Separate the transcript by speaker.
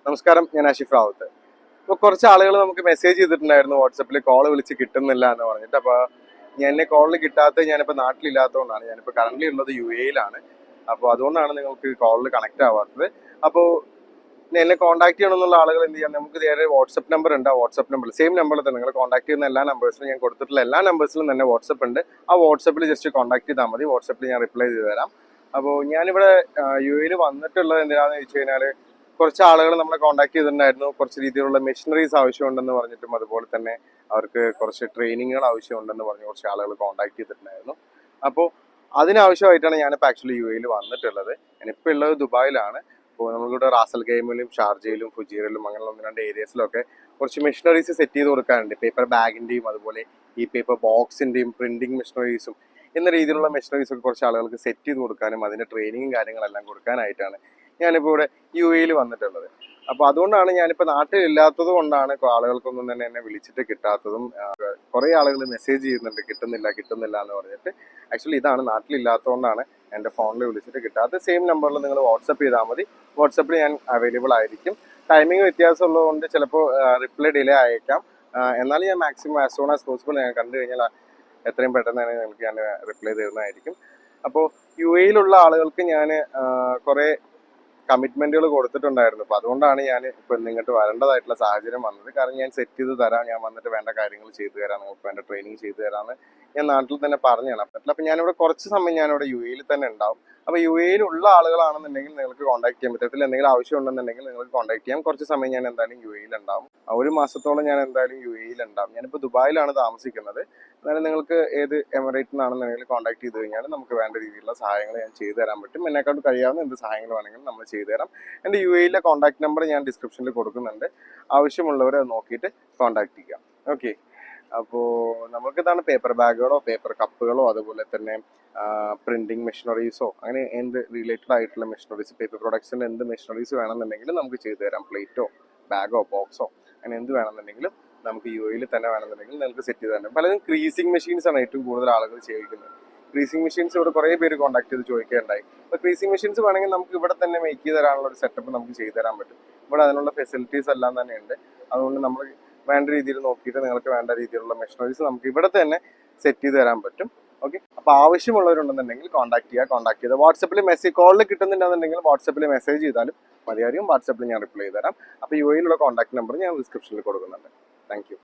Speaker 1: നമസ്കാരം, ഞാൻ ആഷിഫ് റാവത്ത്. ഇപ്പോൾ കുറച്ച് ആളുകൾ നമുക്ക് മെസ്സേജ് ചെയ്തിട്ടുണ്ടായിരുന്നു വാട്സപ്പിൽ കോൾ വിളിച്ച് കിട്ടുന്നില്ല എന്ന് പറഞ്ഞിട്ട്. അപ്പോൾ എന്നെ കോളിൽ കിട്ടാത്തത് ഞാനിപ്പോൾ നാട്ടിലില്ലാത്തതുകൊണ്ടാണ്. ഞാനിപ്പോൾ കറൻ്റ് ഉള്ളത് UAE-ലാണ്. അപ്പോൾ അതുകൊണ്ടാണ് നിങ്ങൾക്ക് കോളിൽ കണക്ട് ആവാത്തത്. അപ്പോൾ എന്നെ കോൺടാക്ട് ചെയ്യണമെന്നുള്ള ആളുകൾ എന്ത് ചെയ്യാം, നമുക്ക് നേരെ വാട്സപ്പ് നമ്പർ ഉണ്ട്. ആ വാട്സപ്പ് നമ്പറിൽ സെയിം നമ്പറിൽ തന്നെ നിങ്ങൾ കോൺടാക്ട് ചെയ്യുന്ന എല്ലാ നമ്പേഴ്സിലും ഞാൻ കൊടുത്തിട്ടുള്ള എല്ലാ നമ്പേഴ്സിലും തന്നെ വാട്സപ്പ് ഉണ്ട്. ആ വാട്സപ്പിൽ ജസ്റ്റ് കോൺടാക്ട് ചെയ്താൽ മതി. വാട്സപ്പിൽ ഞാൻ റിപ്ലൈ ചെയ്ത് തരാം. അപ്പോൾ ഞാനിവിടെ UAE വന്നിട്ടുള്ളത് എന്തിനാണെന്ന് ചോദിച്ചു കഴിഞ്ഞാൽ, കുറച്ച് ആളുകൾ നമ്മളെ കോൺടാക്ട് ചെയ്തിട്ടുണ്ടായിരുന്നു. കുറച്ച് രീതിയിലുള്ള മെഷീനറീസ് ആവശ്യമുണ്ടെന്ന് പറഞ്ഞിട്ടും അതുപോലെ തന്നെ അവർക്ക് കുറച്ച് ട്രെയിനിങ്ങുകൾ ആവശ്യമുണ്ടെന്ന് പറഞ്ഞ് കുറച്ച് ആളുകൾ കോൺടാക്ട് ചെയ്തിട്ടുണ്ടായിരുന്നു. അപ്പോൾ അതിനാവശ്യമായിട്ടാണ് ഞാനിപ്പോൾ ആക്ച്വലി UAE വന്നിട്ടുള്ളത്. ഞാനിപ്പോൾ ഉള്ളത് ദുബായിലാണ്. അപ്പോൾ നമ്മളിവിടെ റാസൽ ഗെയിമിലും ഷാർജയിലും ഫുജീറിലും അങ്ങനെ 1-2 ഏരിയസിലൊക്കെ കുറച്ച് മെഷീനറീസ് സെറ്റ് ചെയ്ത് കൊടുക്കാറുണ്ട്. പേപ്പർ ബാഗിൻ്റെയും അതുപോലെ ഈ പേപ്പർ ബോക്സിൻ്റെയും പ്രിൻറ്റിങ് മെഷീനറീസും എന്ന രീതിയിലുള്ള മെഷീനറീസ് ഒക്കെ കുറച്ച് ആളുകൾക്ക് സെറ്റ് ചെയ്ത് കൊടുക്കാനും അതിൻ്റെ ട്രെയിനിങ്ങും കാര്യങ്ങളെല്ലാം കൊടുക്കാനായിട്ടാണ് ഞാനിപ്പോൾ ഇവിടെ UAE വന്നിട്ടുള്ളത്. അപ്പോൾ അതുകൊണ്ടാണ് ഞാനിപ്പോൾ നാട്ടിലില്ലാത്തത് കൊണ്ടാണ് ആളുകൾക്കൊന്നും തന്നെ എന്നെ വിളിച്ചിട്ട് കിട്ടാത്തതും. കുറേ ആളുകൾ മെസ്സേജ് ചെയ്യുന്നുണ്ട് കിട്ടുന്നില്ല എന്ന് പറഞ്ഞിട്ട്. ആക്ച്വലി ഇതാണ്, നാട്ടിലില്ലാത്തതുകൊണ്ടാണ് എൻ്റെ ഫോണിൽ വിളിച്ചിട്ട് കിട്ടാത്തത്. സെയിം നമ്പറിൽ നിങ്ങൾ വാട്സപ്പ് ചെയ്താൽ മതി. വാട്സപ്പിൽ ഞാൻ അവൈലബിൾ ആയിരിക്കും. ടൈമിംഗ് വ്യത്യാസമുള്ളതുകൊണ്ട് ചിലപ്പോൾ റിപ്ലൈ ഡിലേ ആയേക്കാം. എന്നാലും ഞാൻ maximum as soon as possible ഞാൻ കണ്ടു കഴിഞ്ഞാൽ എത്രയും പെട്ടെന്ന് തന്നെ നിങ്ങൾക്ക് ഞാൻ റിപ്ലൈ തരുന്നതായിരിക്കും. അപ്പോൾ UAE-ലുള്ള ആളുകൾക്ക് ഞാൻ കുറേ കമ്മിറ്റ്മെന്റുകൾ കൊടുത്തിട്ടുണ്ടായിരുന്നു. അപ്പോൾ അതുകൊണ്ടാണ് ഞാൻ ഇപ്പോൾ ഇങ്ങോട്ട് വരേണ്ടതായിട്ടുള്ള സാഹചര്യം വന്നത്. കാരണം ഞാൻ സെറ്റ് ചെയ്ത് തരാം, ഞാൻ വന്നിട്ട് വേണ്ട കാര്യങ്ങൾ ചെയ്തു തരാം, നിങ്ങൾക്ക് വേണ്ട ട്രെയിനിങ് ചെയ്തു തരാമെന്ന് ഞാൻ നാട്ടിൽ തന്നെ പറഞ്ഞാണ്. അപ്പോൾ ഞാനിവിടെ കുറച്ച് സമയം ഞാനിവിടെ UAE-ൽ തന്നെ ഉണ്ടാവും. അപ്പോൾ UAE-ലുള്ള ആളുകളാണെന്നുണ്ടെങ്കിൽ നിങ്ങൾക്ക് കോൺടാക്ട് ചെയ്യാൻ പറ്റത്തില്ല. എന്തെങ്കിലും ആവശ്യം ഉണ്ടെന്നുണ്ടെങ്കിൽ നിങ്ങൾക്ക് കോൺടാക്ട് ചെയ്യാം. കുറച്ച് സമയം ഞാൻ എന്തായാലും UAE-ൽ ഉണ്ടാവും. 1 മാസത്തോളം ഞാൻ എന്തായാലും UAE-ൽ ഉണ്ടാവും. ഞാനിപ്പോൾ ദുബായിലാണ് താമസിക്കുന്നത്. എന്നാലും നിങ്ങൾക്ക് ഏത് എമിറേറ്റിൽ നിന്നാണെന്നുണ്ടെങ്കിൽ കോൺടാക്ട് ചെയ്ത് കഴിഞ്ഞാൽ നമുക്ക് വേണ്ട രീതിയിലുള്ള സഹായങ്ങൾ ഞാൻ ചെയ്തു തരാൻ പറ്റും. എന്നെക്കൊണ്ട് കഴിയാവുന്ന എന്ത് സഹായങ്ങൾ വേണമെങ്കിലും നമ്മൾ ചെയ്തു തരാം. എൻ്റെ UAE-ലെ കോൺടാക്ട് നമ്പർ ഞാൻ ഡിസ്ക്രിപ്ഷനിൽ കൊടുക്കുന്നുണ്ട്. ആവശ്യമുള്ളവരെ നോക്കിയിട്ട് കോൺടാക്ട് ചെയ്യാം. ഓക്കെ. അപ്പോൾ നമുക്കിതാണ് പേപ്പർ ബാഗുകളോ പേപ്പർ കപ്പുകളോ അതുപോലെ തന്നെ പ്രിൻറ്റിങ് മെഷീനറീസോ അങ്ങനെ എന്ത് റിലേറ്റഡ് ആയിട്ടുള്ള മെഷീനറീസ്, പേപ്പർ പ്രൊഡക്ട്സിൻ്റെ എന്ത് മെഷീനറീസ് വേണമെന്നുണ്ടെങ്കിലും നമുക്ക് ചെയ്തു തരാം. പ്ലേറ്റോ ബാഗോ ബോക്സോ അങ്ങനെ എന്ത് വേണമെന്നുണ്ടെങ്കിലും നമുക്ക് UAE-ൽ തന്നെ വേണമെന്നുണ്ടെങ്കിൽ നിങ്ങൾക്ക് സെറ്റ് ചെയ്ത് തരാം. പലതും ക്രീസിങ് മെഷീൻസ് ആണ് ഏറ്റവും കൂടുതൽ ആളുകൾ ചെയ്യിക്കുന്നത്. ക്രീസിങ് മെഷീൻസ് ഇവിടെ കുറേ പേര് കോൺടാക്ട് ചെയ്ത് ചോദിക്കുകയുണ്ടായി. അപ്പോൾ ക്രീസിങ് മെഷീൻസ് വേണമെങ്കിൽ നമുക്ക് ഇവിടെ തന്നെ മേക്ക് ചെയ്ത് തരാനുള്ള ഒരു സെറ്റപ്പ് നമുക്ക് ചെയ്തു തരാൻ പറ്റും. ഇവിടെ അതിനുള്ള ഫെസിലിറ്റീസ് എല്ലാം തന്നെ ഉണ്ട്. അതുകൊണ്ട് നമ്മൾ വേണ്ട രീതിയിൽ നോക്കിയിട്ട് നിങ്ങൾക്ക് വേണ്ട രീതിയിലുള്ള മെഷീനറീസ് നമുക്ക് ഇവിടെ തന്നെ സെറ്റ് ചെയ്ത് തരാൻ പറ്റും. ഓക്കെ. അപ്പോൾ ആവശ്യമുള്ളവരുണ്ടെന്നുണ്ടെങ്കിൽ കോൺടാക്ട് ചെയ്ത് വാട്സപ്പിൽ കോളിൽ കിട്ടുന്നുണ്ടെന്നുണ്ടെങ്കിൽ വാട്സപ്പിൽ മെസ്സേജ് ചെയ്താലും മതിയായിരിക്കും. വാട്സപ്പിൽ ഞാൻ റിപ്ലൈ ചെയ്ത് തരാം. അപ്പോൾ UAE-ലുള്ള കോൺടാക്ട് നമ്പർ ഞാൻ ഡിസ്ക്രിപ്ഷനിൽ കൊടുക്കുന്നുണ്ട്. Thank you.